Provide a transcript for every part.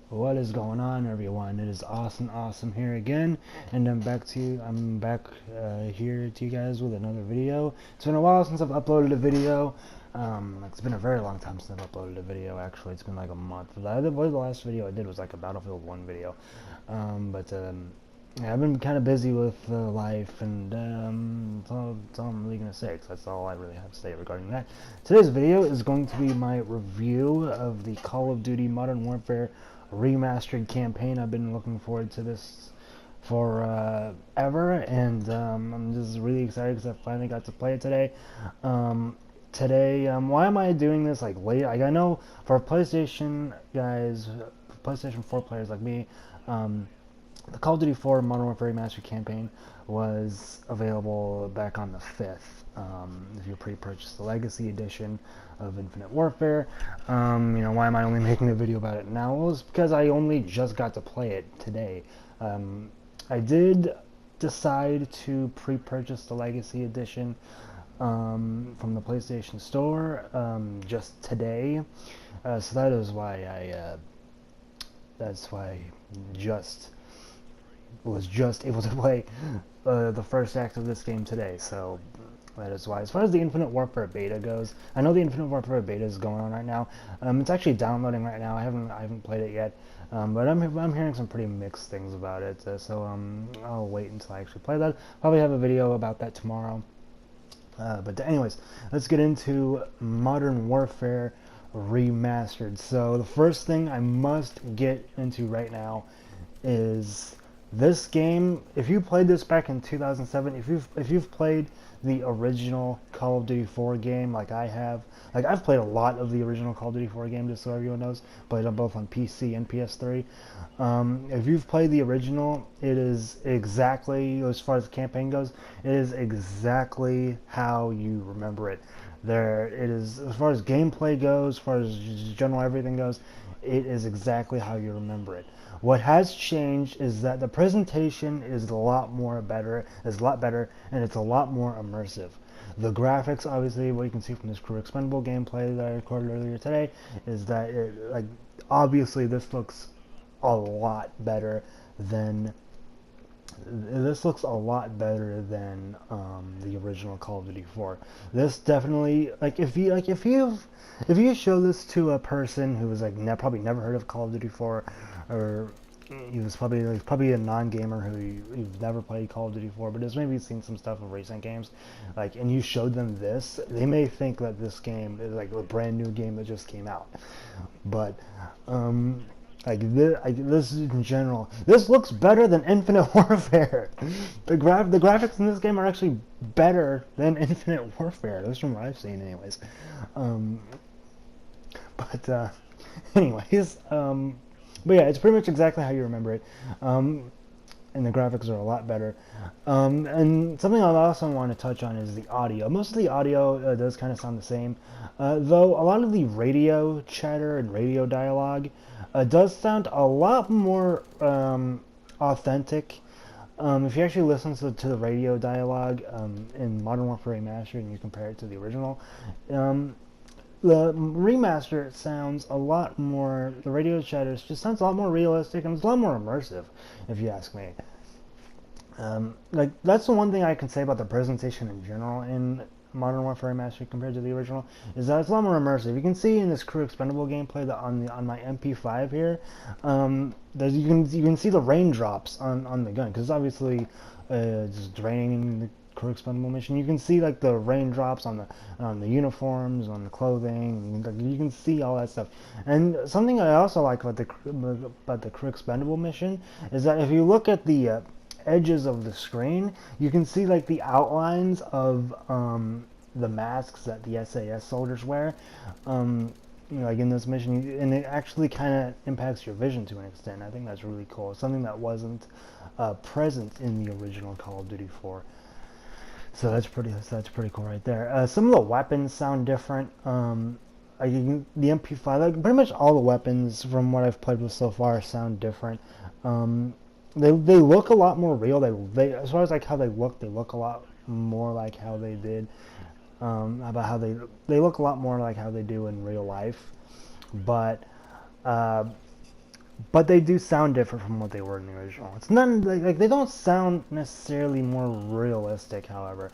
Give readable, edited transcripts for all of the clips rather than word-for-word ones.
What is going on, everyone? It is awesome here again, and I'm back here to you guys with another video. It's been a while since I've uploaded a video. It's been a very long time since I've uploaded a video. Actually, it's been like a month. The last video I did was like a Battlefield 1 video, yeah, I've been kind of busy with life, and that's all I'm really gonna say. 'Cause that's all I really have to say regarding that. Today's video is going to be my review of the Call of Duty Modern Warfare Remastered campaign. I've been looking forward to this for ever, and I'm just really excited because I finally got to play it today. Why am I doing this like late? Like, I know for PlayStation guys, PlayStation 4 players like me, the Call of Duty 4 Modern Warfare Remastered campaign was available back on the 5th. If you pre-purchased the Legacy Edition of Infinite Warfare. Why am I only making a video about it now? Well, it's because I only just got to play it today. I did decide to pre-purchase the Legacy Edition from the PlayStation Store just today. So that is why that's why I was just able to play the first act of this game today. So that is why. As far as the Infinite Warfare beta goes, I know the Infinite Warfare beta is going on right now. It's actually downloading right now. I haven't played it yet, but I'm hearing some pretty mixed things about it. I'll wait until I actually play that. Probably have a video about that tomorrow. But anyways, let's get into Modern Warfare Remastered. So the first thing I must get into right now is this game. If you played this back in 2007, if you've played the original Call of Duty 4 game like I have, like I've played a lot of the original Call of Duty 4 game, just so everyone knows, played them both on PC and PS3. If you've played the original, it is exactly, as far as the campaign goes, it is exactly how you remember it. There, it is, as far as gameplay goes, as far as general everything goes, it is exactly how you remember it. What has changed is that the presentation is a lot better, and it's a lot more immersive. The graphics, obviously, what you can see from this Crew Expendable gameplay that I recorded earlier today, is that obviously this looks a lot better than the original Call of Duty 4. This definitely, if you show this to a person who was probably never heard of Call of Duty 4, or he was probably a non-gamer who've never played Call of Duty 4, but has maybe seen some stuff of recent games, and you showed them this, they may think that this game is like a brand new game that just came out. But this in general, this looks better than Infinite Warfare. The graphics in this game are actually better than Infinite Warfare. That's from what I've seen, anyways. But anyways, but yeah, it's pretty much exactly how you remember it. And the graphics are a lot better. And something I also want to touch on is the audio. Most of the audio does kind of sound the same, though a lot of the radio chatter and radio dialogue does sound a lot more authentic. If you actually listen to the radio dialogue in Modern Warfare Remastered and you compare it to the original, the remaster sounds a lot more, the radio chatter just sounds a lot more realistic, and it's a lot more immersive, if you ask me. That's the one thing I can say about the presentation in general in Modern Warfare Remastered compared to the original, is that it's a lot more immersive. You can see in this Crew Expendable gameplay that on my MP5 here, you can see the raindrops on the gun, because obviously just draining the Crew Expendable mission. You can see the raindrops on the uniforms, on the clothing. You can see all that stuff. And something I also like about the Crew Expendable mission is that if you look at the edges of the screen, you can see the outlines of the masks that the SAS soldiers wear. In this mission, and it actually kind of impacts your vision to an extent. I think that's really cool. Something that wasn't present in the original Call of Duty 4. So that's pretty cool right there. Some of the weapons sound different. The MP5, pretty much all the weapons from what I've played with so far sound different. They look a lot more real. They as far as how they look a lot more like how they did. About how they look a lot more like how they do in real life. But but they do sound different from what they were in the original. It's not like they don't sound necessarily more realistic, however.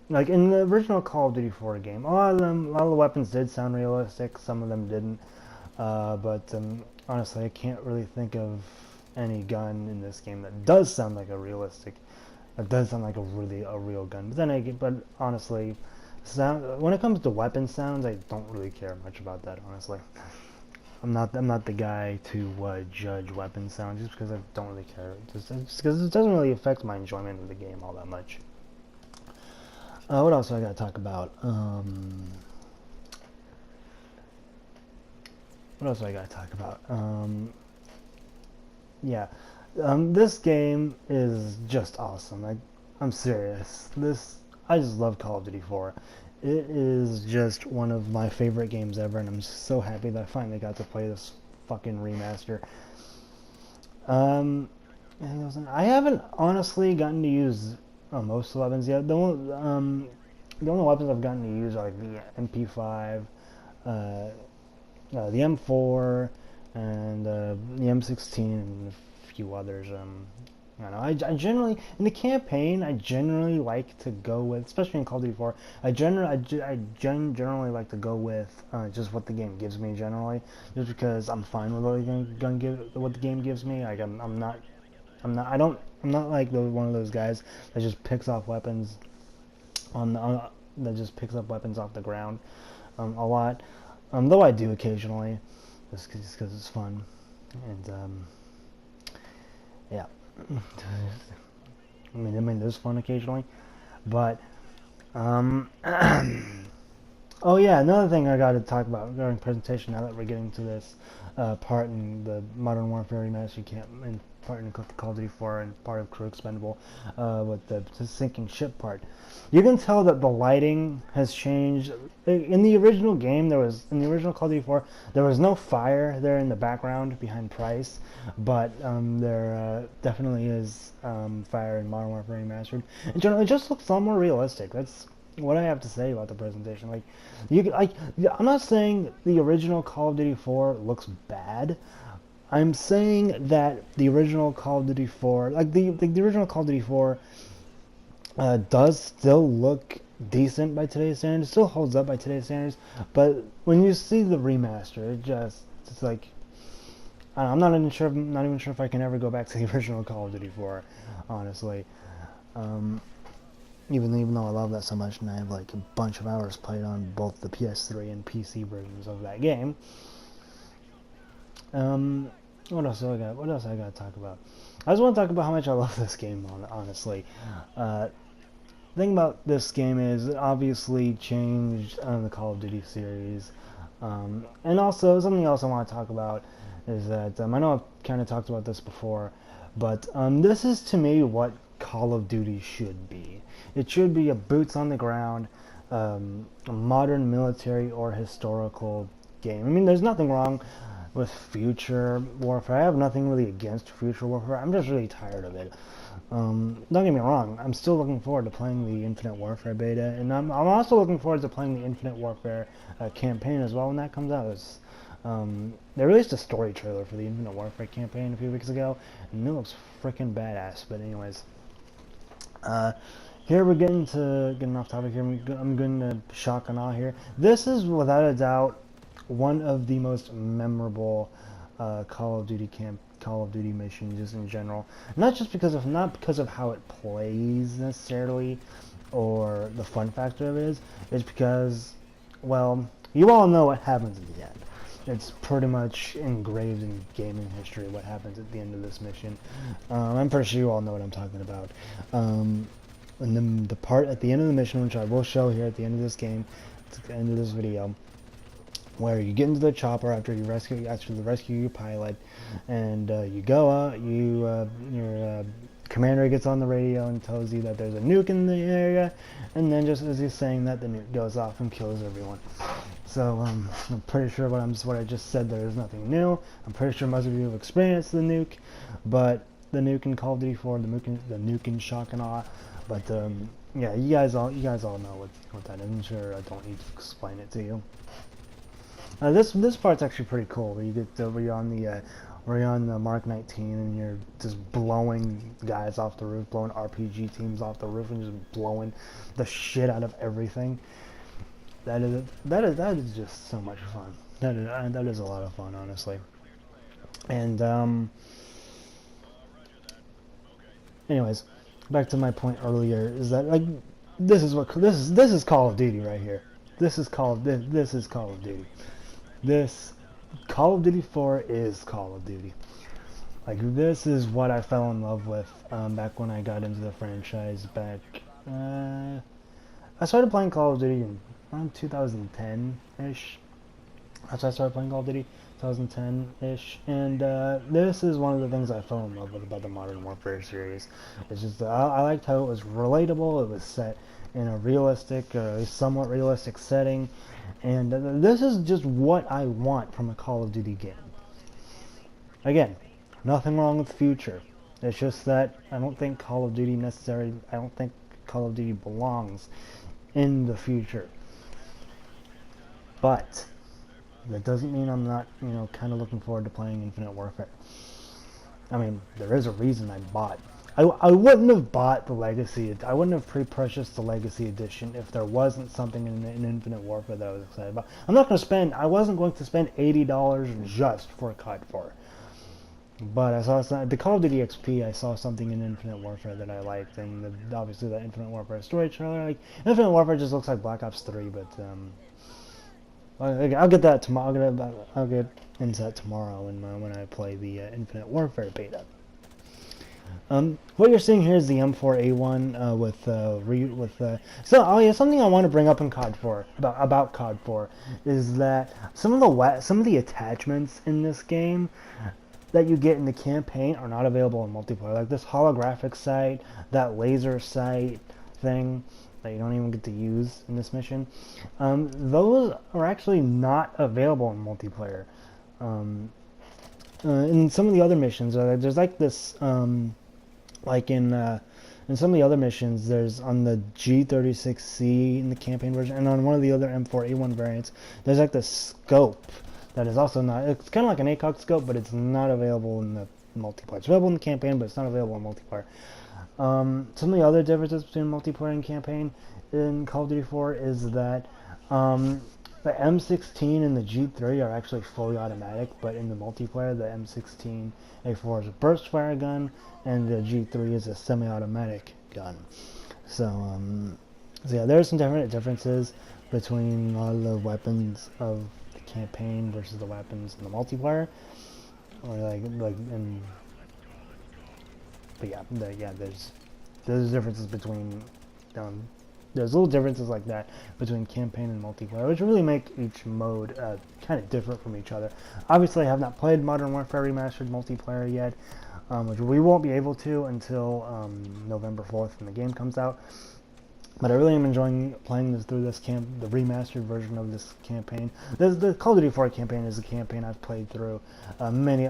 Like in the original Call of Duty 4 game, a lot of the weapons did sound realistic. Some of them didn't. But honestly, I can't really think of any gun in this game that does sound like a realistic. It does sound like a real gun. But then but honestly, when it comes to weapon sounds, I don't really care much about that. Honestly, I'm not the guy to judge weapon sounds just because I don't really care. Just because it doesn't really affect my enjoyment of the game all that much. What else do I gotta talk about? What else do I gotta talk about? Yeah, this game is just awesome. I'm serious. I just love Call of Duty 4. It is just one of my favorite games ever, and I'm so happy that I finally got to play this fucking remaster. I haven't honestly gotten to use most of the weapons yet. The only weapons I've gotten to use are like the MP5, the M4, and the M16, and a few others. I don't know. I generally in the campaign I generally like to go with, especially in Call of Duty 4. I generally like to go with just what the game gives me generally, just because I'm fine with what the game gives me. Like I'm not like one of those guys that just picks off weapons that just picks up weapons off the ground a lot. Though I do occasionally, just because it's fun, and yeah. I mean, it is fun occasionally, but oh yeah, another thing I got to talk about during presentation. Now that we're getting to this part in the Modern Warfare Remastered camp, and part in Call of Duty 4 and part of Crew Expendable, with the sinking ship part, you can tell that the lighting has changed. In the original game, in the original Call of Duty 4, there was no fire there in the background behind Price, but there definitely is fire in Modern Warfare Remastered. In general, it just looks a lot more realistic. That's what I have to say about the presentation. I'm not saying the original Call of Duty 4 looks bad. I'm saying that the original Call of Duty 4, the original Call of Duty 4, does still look decent by today's standards. It still holds up by today's standards. But when you see the remaster, it's like I'm not even sure if I can ever go back to the original Call of Duty 4, honestly. Even though I love that so much, and I have like a bunch of hours played on both the PS3 and PC versions of that game. What else I got to talk about? I just want to talk about how much I love this game, honestly. The thing about this game is it obviously changed the Call of Duty series. And also, something else I want to talk about is that, I know I've kind of talked about this before, but this is to me what Call of Duty should be. It should be a boots on the ground, a modern military or historical game. I mean, there's nothing wrong with future warfare. I have nothing really against future warfare. I'm just really tired of it. Don't get me wrong, I'm still looking forward to playing the Infinite Warfare beta, and I'm also looking forward to playing the Infinite Warfare campaign as well when that comes out. They released a story trailer for the Infinite Warfare campaign a few weeks ago, and it looks freaking badass. But anyways, here we're getting off topic here. I'm going to shock and awe here. This is without a doubt one of the most memorable Call of Duty missions just in general. Not because of how it plays necessarily, or the fun factor of it is. It's because, well, you all know what happens at the end. It's pretty much engraved in gaming history what happens at the end of this mission. I'm pretty sure you all know what I'm talking about. And then the part at the end of the mission, which I will show here at the end of this game, at the end of this video, where you get into the chopper after you rescue your pilot, and you go out. Your commander gets on the radio and tells you that there's a nuke in the area, and then just as he's saying that, the nuke goes off and kills everyone. So I'm pretty sure what I just said there is nothing new. I'm pretty sure most of you have experienced the nuke, but the nuke in Call of Duty 4, the nuke in shock and awe. But yeah, you guys all know what that is. I'm sure I don't need to explain it to you. This part's actually pretty cool. Where you get where you're on the Mark 19 and you're just blowing guys off the roof, blowing RPG teams off the roof, and just blowing the shit out of everything. That is just so much fun. That is a lot of fun, honestly. And anyways, back to my point earlier is that like this is Call of Duty right here. This is Call of Duty. This Call of Duty 4 is Call of Duty. Like this is what I fell in love with back when I got into the franchise. Back I started playing Call of Duty in around 2010-ish. That's when I started playing Call of Duty, 2010-ish, and this is one of the things I fell in love with about the Modern Warfare series. It's just I liked how it was relatable. It was set in a realistic, somewhat realistic setting, and this is just what I want from a Call of Duty game. Again, nothing wrong with the future. It's just that I don't think Call of Duty belongs in the future. But that doesn't mean I'm not, kind of looking forward to playing Infinite Warfare. I mean, there is a reason I bought. I wouldn't have bought the Legacy. I wouldn't have pre-purchased the Legacy Edition if there wasn't something in Infinite Warfare that I was excited about. I wasn't going to spend $80 just for COD 4. But I saw the Call of Duty XP. I saw something in Infinite Warfare that I liked, and obviously the Infinite Warfare story trailer. Like Infinite Warfare just looks like Black Ops 3, but I'll get that tomorrow. I'll get into that tomorrow when I play the Infinite Warfare beta. What you're seeing here is the M4A1 something I want to bring up in COD 4 about COD 4 is that some of the attachments in this game that you get in the campaign are not available in multiplayer. Like this holographic sight, that laser sight thing that you don't even get to use in this mission. Those are actually not available in multiplayer. In some of the other missions, there's like this, like in some of the other missions, there's on the G36C in the campaign version, and on one of the other M4A1 variants, there's like this scope that is also not, it's kind of like an ACOG scope, but it's not available in the multiplayer. It's available in the campaign, but it's not available in multiplayer. Some of the other differences between multiplayer and campaign in Call of Duty 4 is that the M16 and the G3 are actually fully automatic, but in the multiplayer, the M16A4 is a burst fire gun, and the G3 is a semi-automatic gun. So yeah, there are some differences between a lot of the weapons of the campaign versus the weapons in the multiplayer. There's differences between there's little differences like that between campaign and multiplayer, which really make each mode kind of different from each other. Obviously, I have not played Modern Warfare Remastered multiplayer yet, which we won't be able to until November 4th when the game comes out. But I really am enjoying playing the remastered version of this campaign. The Call of Duty 4 campaign is a campaign I've played through many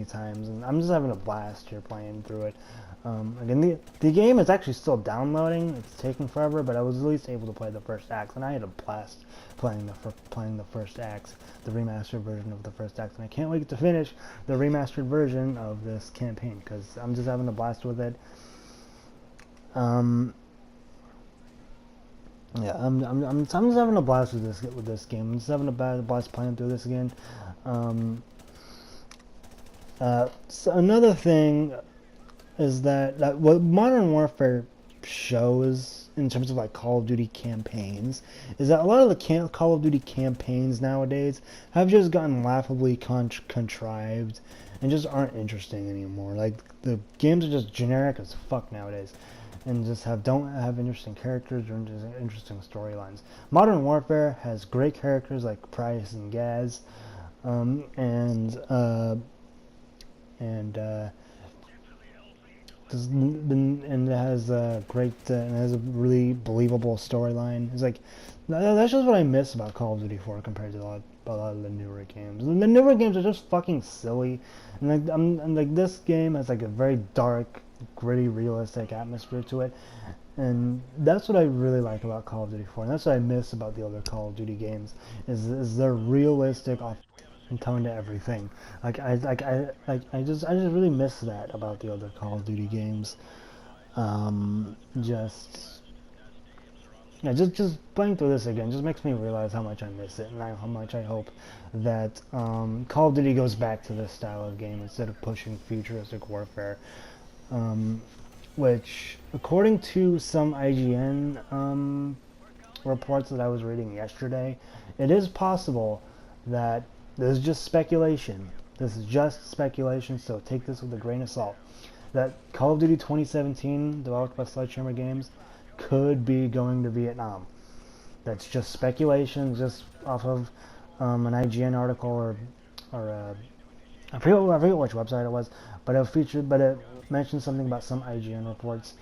times, and I'm just having a blast here playing through it. Again, the game is actually still downloading. It's taking forever, but I was at least able to play the first act, and I had a blast playing the first act, the remastered version of the first act, and I can't wait to finish the remastered version of this campaign because I'm just having a blast with it. Yeah, I'm just having a blast with this game. I'm just having a blast playing through this again. So another thing is that what Modern Warfare shows in terms of like Call of Duty campaigns is that a lot of the Call of Duty campaigns nowadays have just gotten laughably contrived and just aren't interesting anymore. Like the games are just generic as fuck nowadays, and just don't have interesting characters or interesting storylines. Modern Warfare has great characters like Price and Gaz, and it has a really believable storyline. It's like that's just what I miss about Call of Duty 4 compared to a lot of the newer games. The newer games are just fucking silly, and like this game has like a very dark, gritty, realistic atmosphere to it, And that's what I really like about Call of Duty 4, and that's what I miss about the other Call of Duty games, is their realistic tone to everything. I just really miss that about the other Call of Duty games. Just yeah, just playing through this again just makes me realize how much I miss it, and how much I hope that Call of Duty goes back to this style of game instead of pushing futuristic warfare. Which, according to some IGN reports that I was reading yesterday, it is possible that this is just speculation. This is just speculation, so take this with a grain of salt. That Call of Duty 2017, developed by Sledgehammer Games, could be going to Vietnam. That's just speculation, just off of an IGN article or I forget which website it was, but it mentioned something about some IGN reports,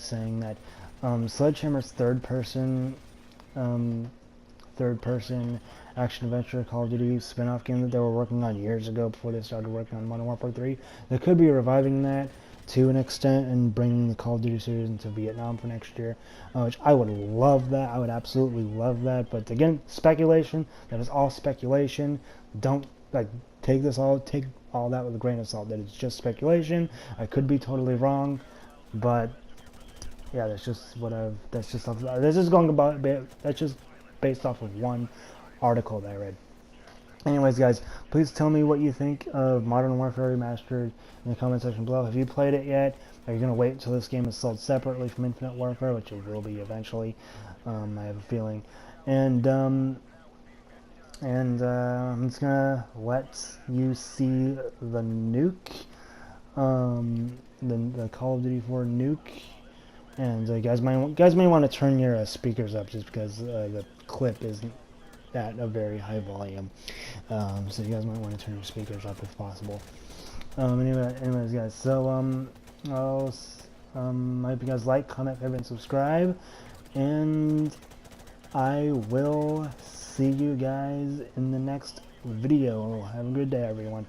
saying that Sledgehammer's third person action adventure Call of Duty spin-off game that they were working on years ago before they started working on Modern Warfare 3. They could be reviving that to an extent and bringing the Call of Duty series into Vietnam for next year, which I would love that. I would absolutely love that. But again, speculation. That is all speculation. Don't take all that with a grain of salt. That it's just speculation. I could be totally wrong, but yeah, that's just based off of one article that I read. Anyways, guys, please tell me what you think of Modern Warfare Remastered in the comment section below. Have you played it yet? Are you going to wait until this game is sold separately from Infinite Warfare, which it will be eventually? I have a feeling. And I'm just going to let you see the nuke, the Call of Duty 4 nuke. And guys may want to turn your speakers up just because the clip isn't at a very high volume, so you guys might want to turn your speakers up if possible. Anyways, guys, so I hope you guys like, comment, favorite, and subscribe, and I will see you guys in the next video. Have a good day, everyone.